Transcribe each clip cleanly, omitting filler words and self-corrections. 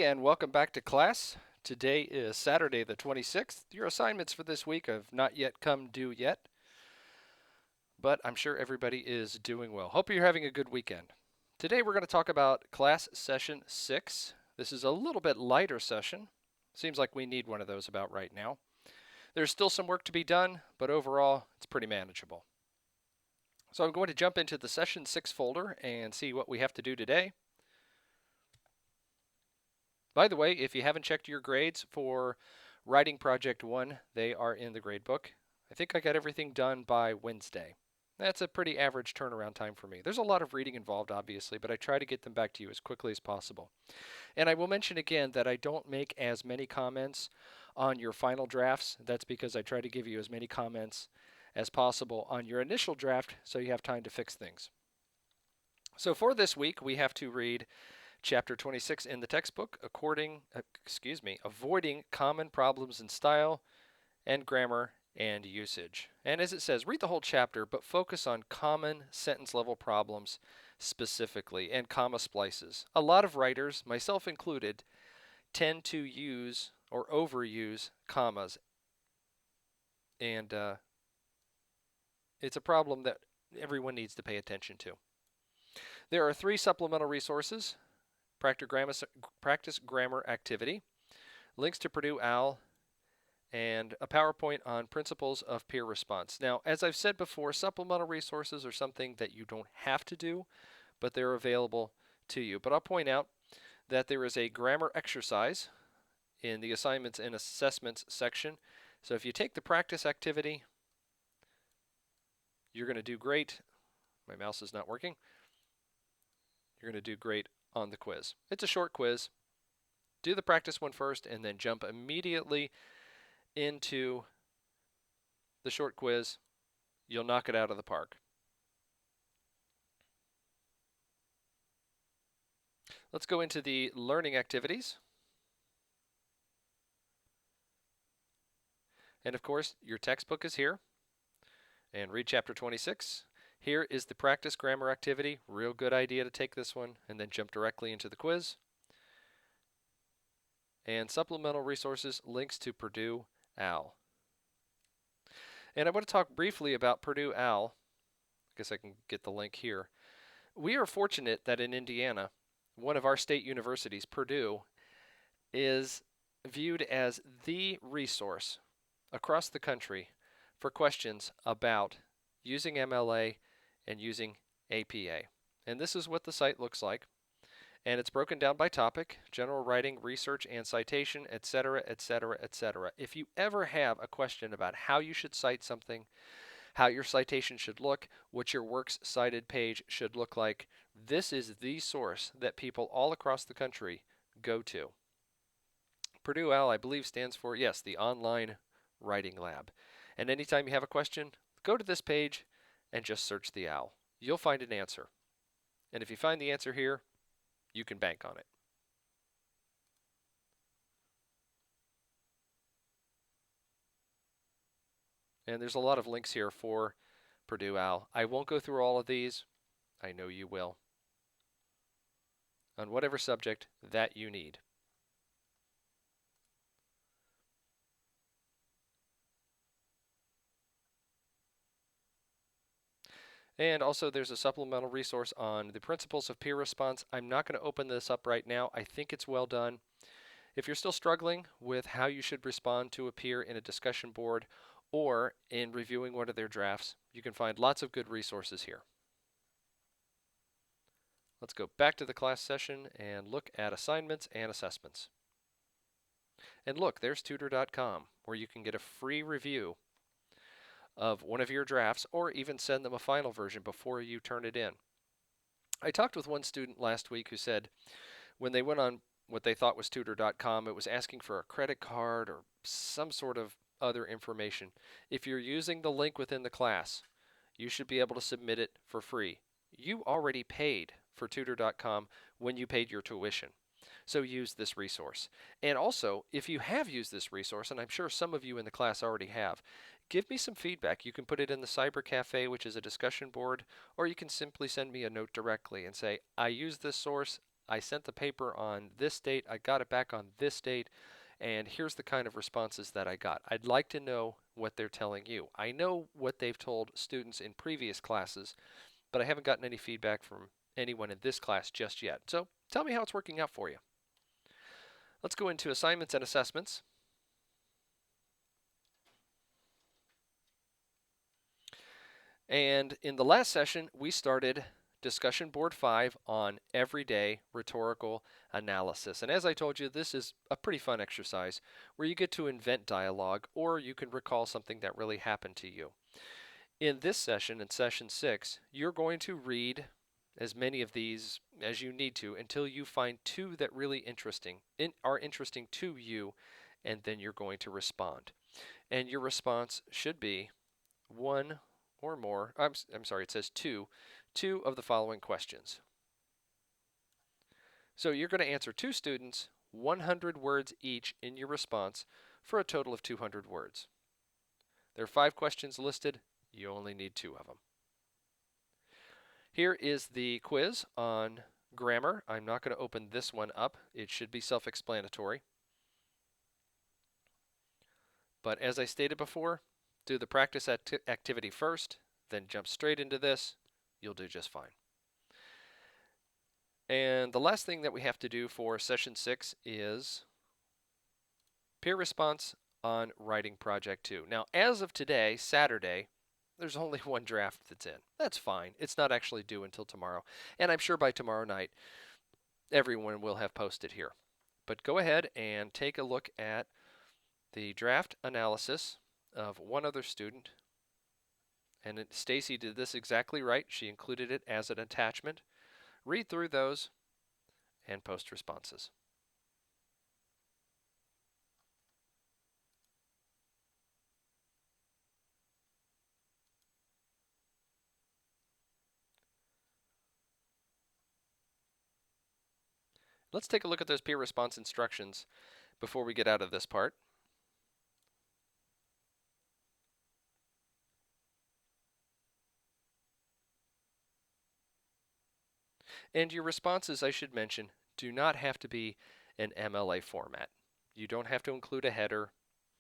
everybody, and welcome back to class. Today is Saturday the 26th. Your assignments for this week have not yet come due yet, but I'm sure everybody is doing well. Hope you're having a good weekend. Today we're going to talk about class session 6. This is a little bit lighter session. Seems like we need one of those about right now. There's still some work to be done, but overall it's pretty manageable. So I'm going to jump into the session 6 folder and see what we have to do today. By the way, if you haven't checked your grades for Writing Project 1, they are in the gradebook. I think I got everything done by Wednesday. That's a pretty average turnaround time for me. There's a lot of reading involved, obviously, but I try to get them back to you as quickly as possible. And I will mention again that I don't make as many comments on your final drafts. That's because I try to give you as many comments as possible on your initial draft so you have time to fix things. So for this week, we have to read Chapter 26 in the textbook, avoiding common problems in style and grammar and usage. And as it says, read the whole chapter, but focus on common sentence level problems specifically and comma splices. A lot of writers, myself included, tend to use or overuse commas, and it's a problem that everyone needs to pay attention to. There are 3 supplemental resources: practice grammar activity, links to Purdue OWL, and a PowerPoint on principles of peer response. Now, as I've said before, supplemental resources are something that you don't have to do, but they're available to you. But I'll point out that there is a grammar exercise in the assignments and assessments section. So if you take the practice activity, you're going to do great. My mouse is not working. You're going to do great on the quiz. It's a short quiz. Do the practice one first and then jump immediately into the short quiz. You'll knock it out of the park. Let's go into the learning activities. And of course, your textbook is here. And read chapter 26. Here is the practice grammar activity. Real good idea to take this one and then jump directly into the quiz. And supplemental resources, links to Purdue OWL. And I want to talk briefly about Purdue OWL. I guess I can get the link here. We are fortunate that in Indiana, one of our state universities, Purdue, is viewed as the resource across the country for questions about using MLA and using APA. And this is what the site looks like. And it's broken down by topic: general writing, research and citation, etc., etc., etc. If you ever have a question about how you should cite something, how your citation should look, what your works cited page should look like, this is the source that people all across the country go to. Purdue OWL, I believe, stands for, yes, the Online Writing Lab. And anytime you have a question, go to this page and just search the OWL. You'll find an answer. And if you find the answer here, you can bank on it. And there's a lot of links here for Purdue OWL. I won't go through all of these. I know you will. On whatever subject that you need. And also there's a supplemental resource on the principles of peer response. I'm not going to open this up right now. I think it's well done. If you're still struggling with how you should respond to a peer in a discussion board or in reviewing one of their drafts, you can find lots of good resources here. Let's go back to the class session and look at assignments and assessments. And look, there's tutor.com, where you can get a free review of one of your drafts or even send them a final version before you turn it in. I talked with one student last week who said when they went on what they thought was tutor.com, it was asking for a credit card or some sort of other information. If you're using the link within the class, you should be able to submit it for free. You already paid for tutor.com when you paid your tuition. So use this resource. And also, if you have used this resource, and I'm sure some of you in the class already have, give me some feedback. You can put it in the Cyber Cafe, which is a discussion board, or you can simply send me a note directly and say, I used this source, I sent the paper on this date, I got it back on this date, and here's the kind of responses that I got. I'd like to know what they're telling you. I know what they've told students in previous classes, but I haven't gotten any feedback from anyone in this class just yet. So tell me how it's working out for you. Let's go into assignments and assessments. And in the last session, we started discussion board 5 on everyday rhetorical analysis. And as I told you, this is a pretty fun exercise where you get to invent dialogue, or you can recall something that really happened to you. In this session, in session 6, you're going to read as many of these as you need to until you find 2 that really are interesting to you, and then you're going to respond. And your response should be one or more, I'm sorry, it says two of the following questions. So you're going to answer 2 students, 100 words each in your response for a total of 200 words. There are 5 questions listed. You only need 2 of them. Here is the quiz on grammar. I'm not going to open this one up. It should be self-explanatory. But as I stated before, do the practice activity first, then jump straight into this. You'll do just fine. And the last thing that we have to do for session 6 is peer response on writing project 2. Now, as of today, Saturday, there's only 1 draft that's in. That's fine. It's not actually due until tomorrow. And I'm sure by tomorrow night, everyone will have posted here. But go ahead and take a look at the draft analysis of one other student. And Stacy did this exactly right. She included it as an attachment. Read through those and post responses. Let's take a look at those peer response instructions before we get out of this part. And your responses, I should mention, do not have to be an MLA format. You don't have to include a header.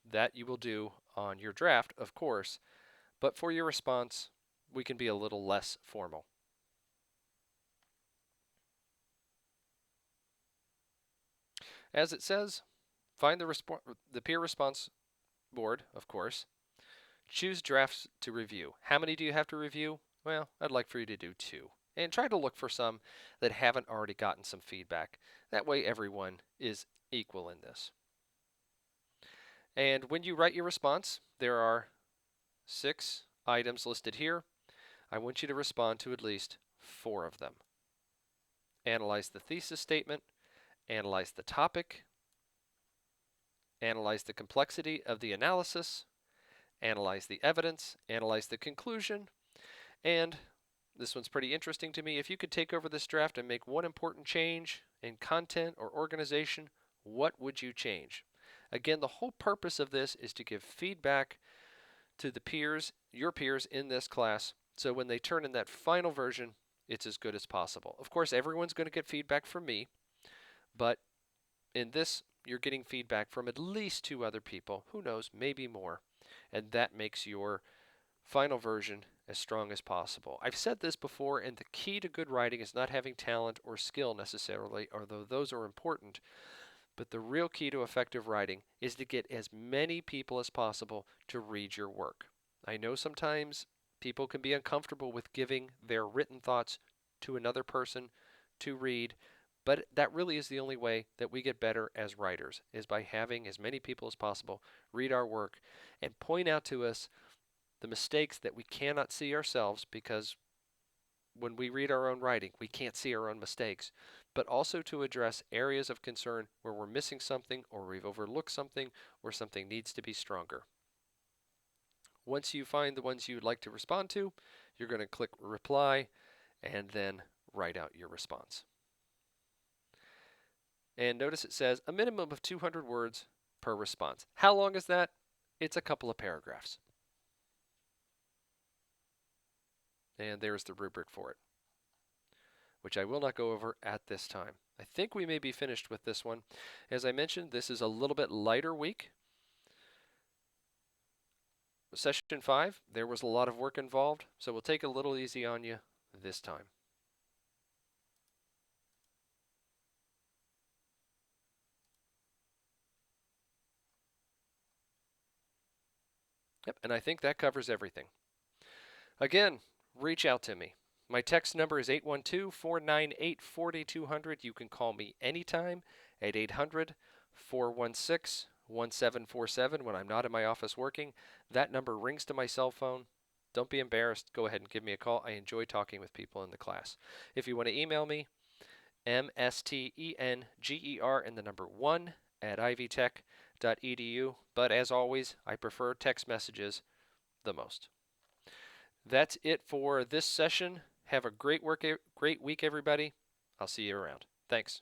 That you will do on your draft, of course, but for your response, we can be a little less formal. As it says, find the peer response board, of course. Choose drafts to review. How many do you have to review? Well, I'd like for you to do 2. And try to look for some that haven't already gotten some feedback. That way everyone is equal in this. And when you write your response, there are 6 items listed here. I want you to respond to at least 4 of them. Analyze the thesis statement, analyze the topic, analyze the complexity of the analysis, analyze the evidence, analyze the conclusion, and this one's pretty interesting to me. If you could take over this draft and make one important change in content or organization, what would you change? Again, the whole purpose of this is to give feedback to the peers, your peers in this class, so when they turn in that final version, it's as good as possible. Of course, everyone's going to get feedback from me, but in this, you're getting feedback from at least 2 other people. Who knows, maybe more. And that makes your final version as strong as possible. I've said this before, and the key to good writing is not having talent or skill necessarily, although those are important. But the real key to effective writing is to get as many people as possible to read your work. I know sometimes people can be uncomfortable with giving their written thoughts to another person to read, but that really is the only way that we get better as writers, is by having as many people as possible read our work and point out to us the mistakes that we cannot see ourselves, because when we read our own writing, we can't see our own mistakes, but also to address areas of concern where we're missing something, or we've overlooked something, or something needs to be stronger. Once you find the ones you'd like to respond to, you're going to click reply and then write out your response. And notice it says a minimum of 200 words per response. How long is that? It's a couple of paragraphs. And there's the rubric for it, which I will not go over at this time. I think we may be finished with this one. As I mentioned, this is a little bit lighter week. Session 5, there was a lot of work involved, so we'll take a little easy on you this time. Yep, and I think that covers everything. Again, reach out to me. My text number is 812-498-4200. You can call me anytime at 800-416-1747 when I'm not in my office working. That number rings to my cell phone. Don't be embarrassed. Go ahead and give me a call. I enjoy talking with people in the class. If you want to email me, mstenger and the number 1 at ivtech.edu. But as always, I prefer text messages the most. That's it for this session. Have a great week, everybody. I'll see you around. Thanks.